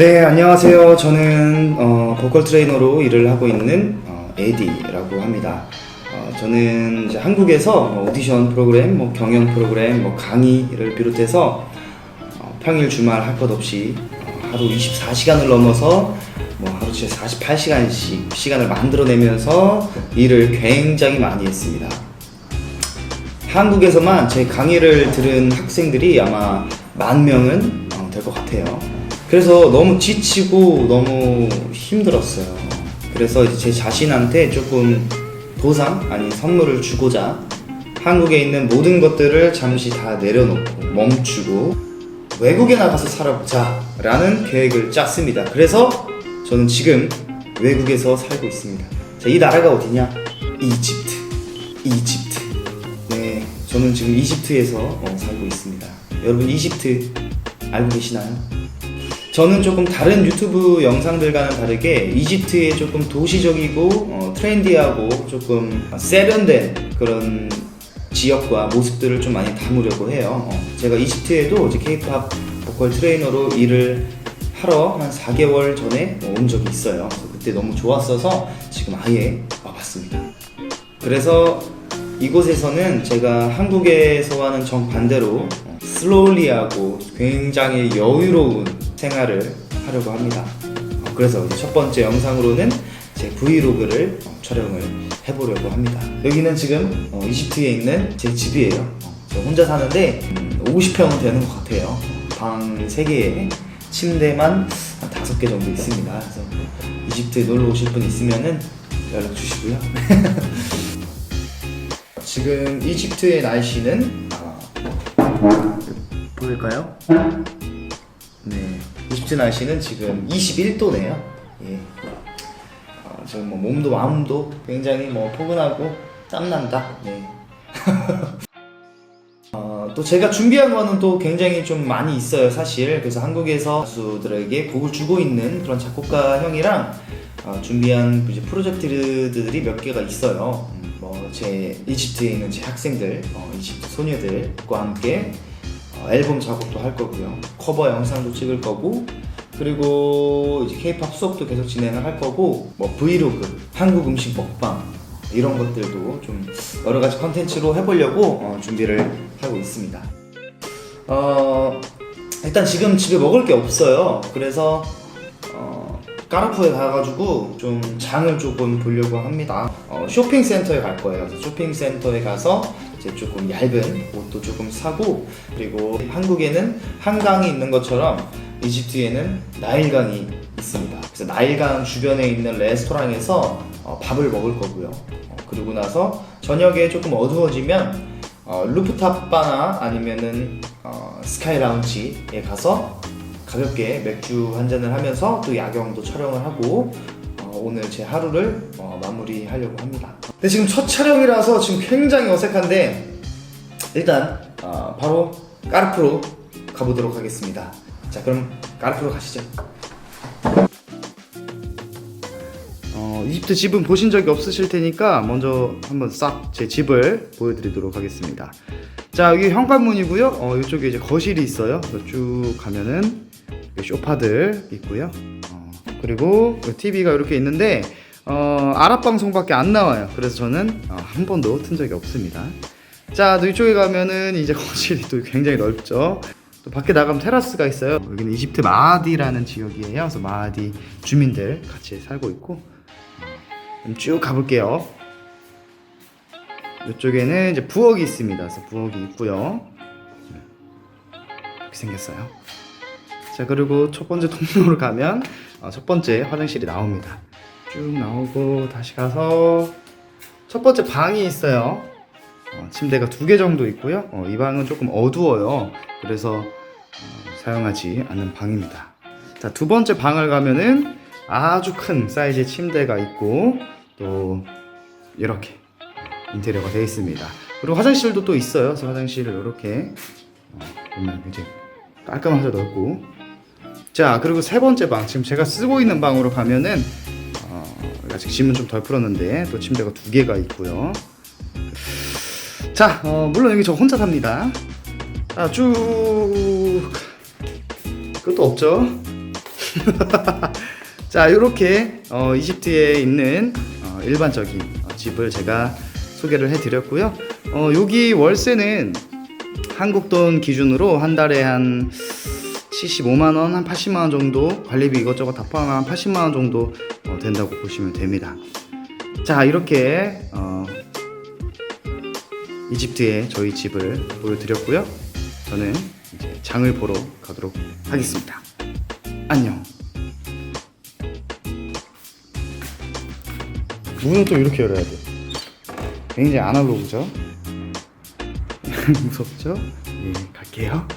네, 안녕하세요. 저는 보컬 트레이너로 일을 하고 있는 에디라고 합니다. 저는 이제 한국에서 오디션 프로그램, 경연 프로그램, 강의를 비롯해서 평일 주말 할 것 없이 하루 24시간을 넘어서 하루에 48시간씩 시간을 만들어내면서 일을 굉장히 많이 했습니다. 한국에서만 제 강의를 들은 학생들이 아마 10,000명은 될 것 같아요. 그래서 너무 지치고 너무 힘들었어요. 그래서 이제 제 자신한테 조금 보상 아닌 선물을 주고자 한국에 있는 모든 것들을 잠시 다 내려놓고 멈추고 외국에 나가서 살아보자 라는 계획을 짰습니다. 그래서 저는 지금 외국에서 살고 있습니다. 자, 이 나라가 어디냐? 이집트. 네, 저는 지금 이집트에서 살고 있습니다. 여러분, 이집트 알고 계시나요? 저는 조금 다른 유튜브 영상들과는 다르게 이집트의 조금 도시적이고 트렌디하고 조금 세련된 그런 지역과 모습들을 좀 많이 담으려고 해요. 제가 이집트에도 이제 K-pop 보컬 트레이너로 일을 하러 한 4개월 전에 온 적이 있어요. 그때 너무 좋았어서 지금 아예 와봤습니다. 그래서 이곳에서는 제가 한국에서와는 정반대로 슬로우리하고 굉장히 여유로운 생활을 하려고 합니다. 그래서 이제 첫 번째 영상으로는 제 브이로그를 촬영을 해보려고 합니다. 여기는 지금 이집트에 있는 제 집이에요. 저 혼자 사는데 50평은 되는 것 같아요. 방 3개에 침대만 한 5개 정도 있습니다. 그래서 이집트 놀러 오실 분 있으면은 연락 주시고요. 지금 이집트의 날씨는 보일까요? 네, 이집트 날씨는 지금 21도네요. 예. 지금 몸도 마음도 굉장히 포근하고 땀난다. 네. 또 제가 준비한 거는 또 굉장히 좀 많이 있어요, 사실. 그래서 한국에서 가수들에게 곡을 주고 있는 그런 작곡가 형이랑 준비한 이제 프로젝트들이 몇 개가 있어요. 제 이집트에 있는 제 학생들, 이집트 소녀들과 함께 앨범 작업도 할 거고요. 커버 영상도 찍을 거고, 그리고 이제 K-pop 수업도 계속 진행을 할 거고, 브이로그, 한국 음식 먹방 이런 것들도 좀 여러 가지 컨텐츠로 해보려고 준비를 하고 있습니다. 일단 지금 집에 먹을 게 없어요. 그래서 까르푸에 가가지고 좀 장을 조금 보려고 합니다. 쇼핑센터에 갈 거예요. 그래서 쇼핑센터에 가서 이제 조금 얇은 옷도 조금 사고, 그리고 한국에는 한강이 있는 것처럼 이집트에는 나일강이 있습니다. 그래서 나일강 주변에 있는 레스토랑에서 밥을 먹을 거고요. 그리고 나서 저녁에 조금 어두워지면 루프탑 바나 아니면은 스카이 라운지에 가서 가볍게 맥주 한 잔을 하면서 또 야경도 촬영을 하고 오늘 제 하루를 마무리하려고 합니다. 근데 지금 첫 촬영이라서 지금 굉장히 어색한데 일단 바로 까르푸로 가보도록 하겠습니다. 자, 그럼 까르푸로 가시죠. 이집트 집은 보신 적이 없으실 테니까 먼저 한번 싹 제 집을 보여드리도록 하겠습니다. 자, 여기 현관문이고요. 이쪽에 이제 거실이 있어요. 쭉 가면은 소파들 있고요. 그리고 TV가 이렇게 있는데 아랍 방송밖에 안 나와요. 그래서 저는 한 번도 튼 적이 없습니다. 자, 또 이쪽에 가면은 이제 거실이 또 굉장히 넓죠. 또 밖에 나가면 테라스가 있어요. 여기는 이집트 마하디라는 지역이에요. 그래서 마하디 주민들 같이 살고 있고, 쭉 가볼게요. 이쪽에는 이제 부엌이 있습니다. 그래서 부엌이 있고요. 이렇게 생겼어요. 자, 그리고 첫 번째 통로로 가면 첫 번째 화장실이 나옵니다. 쭉 나오고 다시 가서 첫 번째 방이 있어요. 침대가 2개 정도 있고요. 이 방은 조금 어두워요. 그래서 사용하지 않는 방입니다. 자, 두 번째 방을 가면은 아주 큰 사이즈의 침대가 있고 또 이렇게 인테리어가 되어 있습니다. 그리고 화장실도 또 있어요. 그래서 화장실을 이렇게 보면 이제 깔끔하게 넓고, 자, 그리고 세 번째 방, 지금 제가 쓰고 있는 방으로 가면은 아직 짐은 좀 덜 풀었는데 또 침대가 2개가 있고요. 자, 물론 여기 저 혼자 삽니다. 자, 쭉 끝도 없죠. 자, 이렇게 이집트에 있는 일반적인 집을 제가 소개를 해드렸고요. 여기 월세는 한국 돈 기준으로 한 달에 한 75만 원, 한 80만 원 정도, 관리비 이것저것 다 포함한 80만 원 정도 된다고 보시면 됩니다. 자, 이렇게 이집트의 저희 집을 보여드렸고요. 저는 이제 장을 보러 가도록 하겠습니다. 안녕. 문은 또 이렇게 열어야 돼. 굉장히 아날로그죠? 무섭죠? 예, 갈게요.